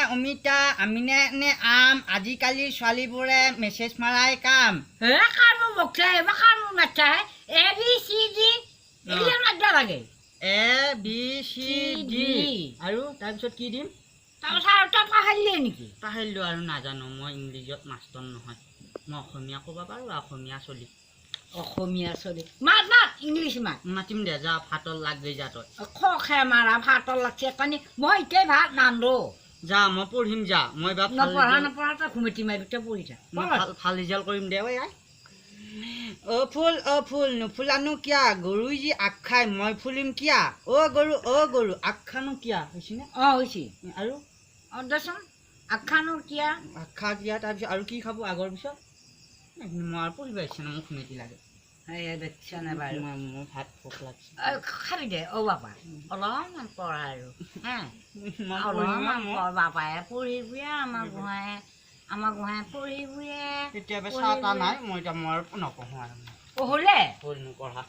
অমিতা আমিনে নে আম আজিকালি ছোৱালীবোৰে মেছেজ মাৰাই কাম কাম মুখে কাম নাচায় এ বি চি ডি এইবিলাক মাতিব লাগে এ বি চি ডি আৰু তাৰপিছত কি দিম তাৰপিছত আৰু তই পাহৰিলে নেকি পাহৰিলোঁ আৰু নাজানো মই ইংলিছত মাষ্টৰ নহয় মই অসমীয়া ক'ব পাৰোঁ অসমীয়া চলি অসমীয়া চলি মাত মাত ইংলিছ মাত মাতিম দে যা ভাতত লাগ গৈ যা তই খে মাৰা ভাতৰ লাগছে কানি মই এতিয়া ভাত নান্ধো যা মই পঢ়িম যা মই বা নপঢ়া নপঢ়া তই ঘুমটি মাৰি তই পঢ়ি থাক ভাল ৰিজাল্ট কৰিম দে ঐ আই অ ফুল নুফুলানো কিয়া গৰু যি আগ খাই মই ফুলিম কিয়া অ গৰু আগখানো কিয়া হৈছেনে হৈছে আৰু দেচোন আগখানো কিয়া আগখা কিয়া তাৰপিছত আৰু কি খাব আগৰ পিছত মই আৰু পঢ়িব আহিছে ন মোক খুমেটি লাগে দেখিছনে বাৰু মোৰ ভাত ভোক লাগিছে খাবি দে বাপা অলপমান পঢ়া আৰু অলপমান বাপাই পঢ়িবি আমাৰ গোহাঁই পঢ়িবি কেতিয়াবা চাহ তাহ নাই মই এতিয়া মই নপঢ়োঁ আৰু পঢ়লে নপঢ়া